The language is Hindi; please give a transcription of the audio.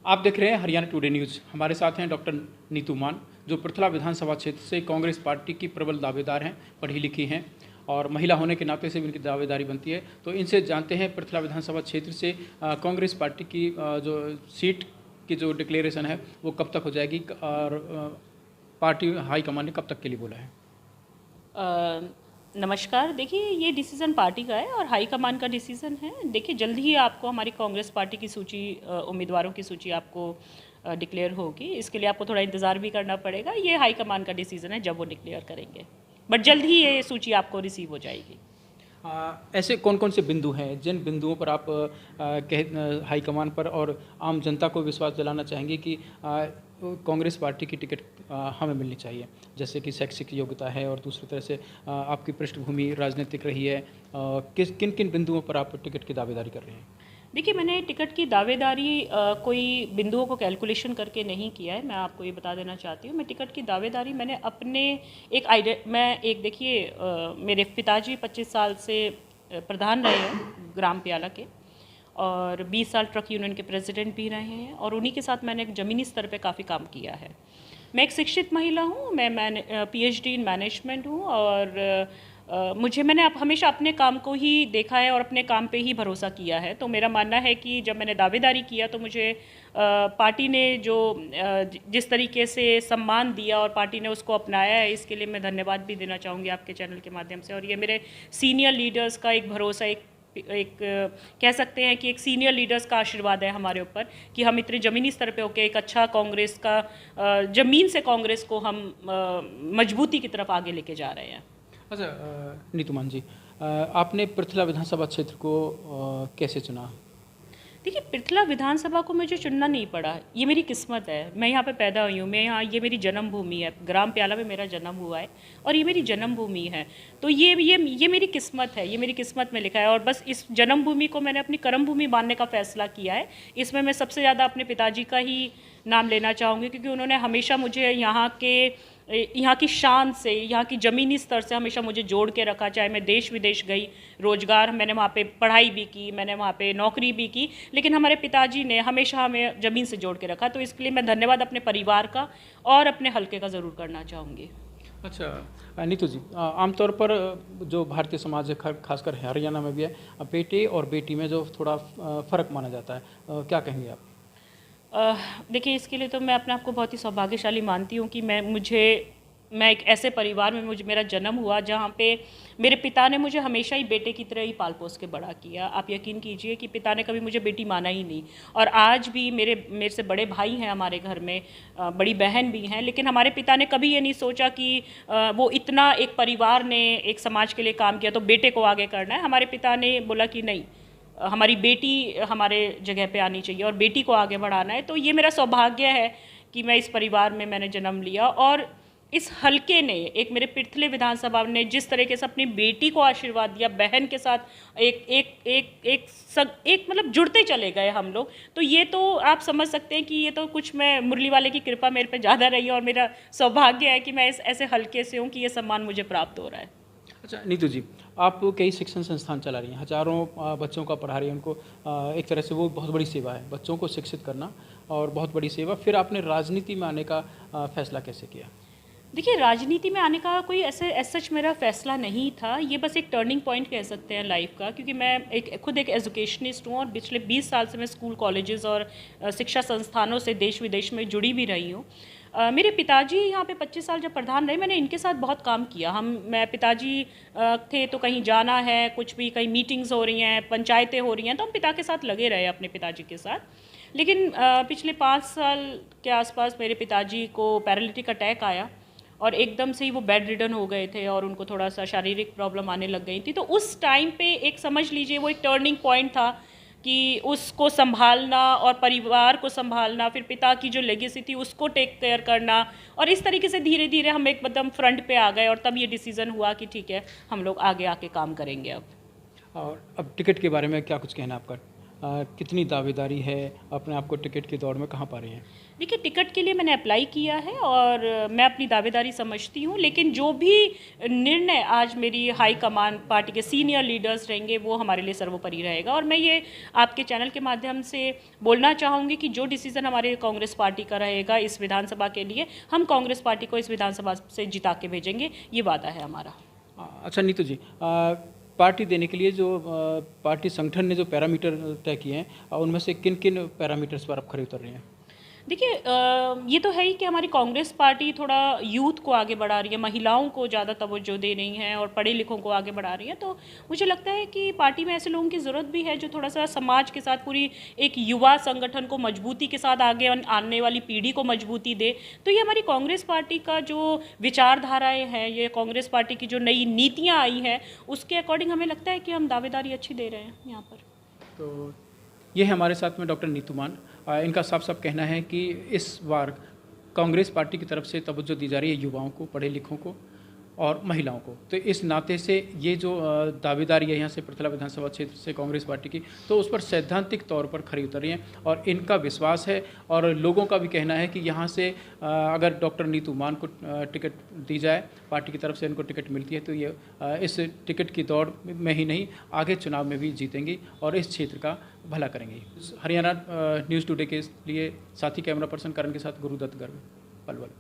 आप देख रहे हैं हरियाणा टुडे न्यूज़। हमारे साथ हैं डॉक्टर नीतू मान, जो पृथला विधानसभा क्षेत्र से कांग्रेस पार्टी की प्रबल दावेदार हैं, पढ़ी लिखी हैं और महिला होने के नाते से भी इनकी दावेदारी बनती है। तो इनसे जानते हैं पृथला विधानसभा क्षेत्र से कांग्रेस पार्टी की जो सीट की जो डिक्लेरेशन है वो कब तक हो जाएगी और पार्टी हाईकमान ने कब तक के लिए बोला है। नमस्कार। देखिए, ये डिसीज़न पार्टी का है और हाईकमान का डिसीज़न है। देखिए, जल्द ही आपको हमारी कांग्रेस पार्टी की सूची, उम्मीदवारों की सूची आपको डिक्लेयर होगी। इसके लिए आपको थोड़ा इंतज़ार भी करना पड़ेगा। ये हाईकमान का डिसीज़न है जब वो डिक्लेयर करेंगे, बट जल्द ही ये सूची आपको रिसीव हो जाएगी। ऐसे कौन कौन से बिंदु हैं जिन बिंदुओं पर आप हाईकमान पर और आम जनता को विश्वास दिलाना चाहेंगे कि कांग्रेस पार्टी की टिकट हमें मिलनी चाहिए, जैसे कि शैक्षिक योग्यता है और दूसरी तरह से आपकी पृष्ठभूमि राजनीतिक रही है, किन किन बिंदुओं पर आप टिकट की दावेदारी कर रहे हैं। देखिए, मैंने टिकट की दावेदारी कोई बिंदुओं को कैलकुलेशन करके नहीं किया है। मैं आपको ये बता देना चाहती हूँ, मैं टिकट की दावेदारी मैंने अपने एक देखिए, मेरे पिताजी 25 साल से प्रधान रहे हैं ग्राम प्याला के और 20 साल ट्रक यूनियन के प्रेसिडेंट भी रहे हैं और उन्हीं के साथ मैंने एक ज़मीनी स्तर पे काफ़ी काम किया है। मैं एक शिक्षित महिला हूँ, मैं PhD इन मैनेजमेंट हूँ और मैंने हमेशा अपने काम को ही देखा है और अपने काम पे ही भरोसा किया है। तो मेरा मानना है कि जब मैंने दावेदारी किया तो मुझे पार्टी ने जो जिस तरीके से सम्मान दिया और पार्टी ने उसको अपनाया है, इसके लिए मैं धन्यवाद भी देना चाहूँगी आपके चैनल के माध्यम से। और ये मेरे सीनियर लीडर्स का एक भरोसा, एक कह सकते हैं कि एक सीनियर लीडर्स का आशीर्वाद है हमारे ऊपर कि हम इतने ज़मीनी स्तर पे होकर एक अच्छा कांग्रेस का ज़मीन से कांग्रेस को हम मजबूती की तरफ आगे लेके जा रहे हैं। अच्छा नीतू मान जी, आपने पृथला विधानसभा क्षेत्र को कैसे चुना। देखिए, पृथला विधानसभा को मुझे चुनना नहीं पड़ा, ये मेरी किस्मत है। मैं यहाँ पे पैदा हुई हूँ, मैं यहाँ, ये मेरी जन्मभूमि है, ग्राम प्याला में मेरा जन्म हुआ है और ये मेरी जन्मभूमि है। तो ये मेरी किस्मत है, ये मेरी किस्मत में लिखा है और बस इस जन्मभूमि को मैंने अपनी कर्मभूमि मानने का फैसला किया है। इसमें मैं सबसे ज़्यादा अपने पिताजी का ही नाम लेना चाहूँगी क्योंकि उन्होंने हमेशा मुझे यहाँ की शान से, यहाँ की ज़मीनी स्तर से हमेशा मुझे जोड़ के रखा। चाहे मैं देश विदेश गई, रोज़गार, मैंने वहाँ पे पढ़ाई भी की, मैंने वहाँ पे नौकरी भी की, लेकिन हमारे पिताजी ने हमेशा हमें ज़मीन से जोड़ के रखा। तो इसके लिए मैं धन्यवाद अपने परिवार का और अपने हल्के का ज़रूर करना चाहूँगी। अच्छा नीतू जी, आमतौर पर जो भारतीय समाज है, खासकर हरियाणा में भी है, बेटे और बेटी में जो थोड़ा फ़र्क माना जाता है, क्या कहेंगे आप। देखिए, इसके लिए तो मैं अपने आप को बहुत ही सौभाग्यशाली मानती हूँ कि मैं एक ऐसे परिवार में मेरा जन्म हुआ जहाँ पे मेरे पिता ने मुझे हमेशा ही बेटे की तरह ही पाल पोस के बड़ा किया। आप यकीन कीजिए कि पिता ने कभी मुझे बेटी माना ही नहीं और आज भी मेरे से बड़े भाई हैं हमारे घर में, बड़ी बहन भी हैं, लेकिन हमारे पिता ने कभी ये नहीं सोचा कि वो इतना एक परिवार ने, एक समाज के लिए काम किया तो बेटे को आगे करना है। हमारे पिता ने बोला कि नहीं, हमारी बेटी हमारे जगह पे आनी चाहिए और बेटी को आगे बढ़ाना है। तो ये मेरा सौभाग्य है कि मैं इस परिवार में मैंने जन्म लिया और इस हलके ने, एक मेरे पृथले विधानसभा ने जिस तरीके से अपनी बेटी को आशीर्वाद दिया, बहन के साथ एक मतलब जुड़ते चले गए हम लोग। तो ये तो आप समझ सकते हैं कि ये तो कुछ, मैं मुरली वाले की कृपा मेरे पे ज़्यादा रही है और मेरा सौभाग्य है कि मैं ऐसे हलके से हूँ कि ये सम्मान मुझे प्राप्त हो रहा है। अच्छा नीतू जी, आप कई शिक्षण संस्थान चला रही हैं, हजारों बच्चों का पढ़ा रही हैं उनको, एक तरह से वो बहुत बड़ी सेवा है, बच्चों को शिक्षित करना और बहुत बड़ी सेवा। फिर आपने राजनीति में आने का फैसला कैसे किया। देखिए, राजनीति में आने का कोई ऐसे सच मेरा फैसला नहीं था, ये बस एक टर्निंग पॉइंट कह सकते हैं लाइफ का, क्योंकि मैं खुद एक एजुकेशनिस्ट हूँ और पिछले 20 साल से मैं स्कूल, कॉलेजेस और शिक्षा संस्थानों से देश विदेश में जुड़ी भी रही हूँ। मेरे पिताजी यहाँ पे 25 साल जब प्रधान रहे, मैंने इनके साथ बहुत काम किया। मैं पिताजी थे तो कहीं जाना है, कुछ भी कहीं मीटिंग्स हो रही हैं, पंचायतें हो रही हैं, तो हम पिता के साथ लगे रहे अपने पिताजी के साथ। लेकिन पिछले 5 साल के आसपास मेरे पिताजी को पैरालिटिक अटैक आया और एकदम से ही वो बेड रिडन हो गए थे और उनको थोड़ा सा शारीरिक प्रॉब्लम आने लग गई थी। तो उस टाइम पे एक, समझ लीजिए, वो एक टर्निंग पॉइंट था कि उसको संभालना और परिवार को संभालना, फिर पिता की जो लेगेसी थी उसको टेक केयर करना, और इस तरीके से धीरे धीरे हम एकदम फ्रंट पे आ गए और तब ये डिसीज़न हुआ कि ठीक है, हम लोग आगे आके काम करेंगे अब। और अब टिकट के बारे में क्या कुछ कहना आपका। कितनी दावेदारी है, अपने आप को टिकट की दौड़ में कहाँ पा रही हैं? देखिए, टिकट के लिए मैंने अप्लाई किया है और मैं अपनी दावेदारी समझती हूँ, लेकिन जो भी निर्णय आज मेरी हाई कमान पार्टी के सीनियर लीडर्स रहेंगे वो हमारे लिए सर्वोपरि रहेगा। और मैं ये आपके चैनल के माध्यम से बोलना चाहूँगी कि जो डिसीज़न हमारे कांग्रेस पार्टी का रहेगा इस विधानसभा के लिए, हम कांग्रेस पार्टी को इस विधानसभा से जिता के भेजेंगे, ये वादा है हमारा। अच्छा नीतू जी, पार्टी देने के लिए जो पार्टी संगठन ने जो पैरामीटर तय किए हैं, उनमें से किन किन पैरामीटर्स पर आप खरे उतर रहे हैं? देखिए, ये तो है ही कि हमारी कांग्रेस पार्टी थोड़ा यूथ को आगे बढ़ा रही है, महिलाओं को ज़्यादा तवज्जो दे रही हैं और पढ़े लिखों को आगे बढ़ा रही है। तो मुझे लगता है कि पार्टी में ऐसे लोगों की ज़रूरत भी है जो थोड़ा सा समाज के साथ, पूरी एक युवा संगठन को मजबूती के साथ आगे आने वाली पीढ़ी को मजबूती दे। तो ये हमारी कांग्रेस पार्टी का जो विचारधाराएँ हैं, ये कांग्रेस पार्टी की जो नई नीतियाँ आई हैं, उसके अकॉर्डिंग हमें लगता है कि हम दावेदारी अच्छी दे रहे हैं यहाँ पर। तो ये है हमारे साथ में डॉक्टर नीतू मान। इनका साफ साफ कहना है कि इस बार कांग्रेस पार्टी की तरफ से तवज्जो दी जा रही है युवाओं को, पढ़े लिखों को और महिलाओं को। तो इस नाते से ये जो दावेदारी है यहाँ से पृथला विधानसभा क्षेत्र से कांग्रेस पार्टी की, तो उस पर सैद्धांतिक तौर पर खरी उतर रही हैं और इनका विश्वास है और लोगों का भी कहना है कि यहाँ से अगर डॉक्टर नीतू मान को टिकट दी जाए, पार्टी की तरफ से इनको टिकट मिलती है, तो ये इस टिकट की दौड़ में ही नहीं, आगे चुनाव में भी जीतेंगी और इस क्षेत्र का भला करेंगी। हरियाणा न्यूज़ टुडे के लिए साथी कैमरा पर्सन करण के साथ गुरुदत्त गर्ग, पलवल।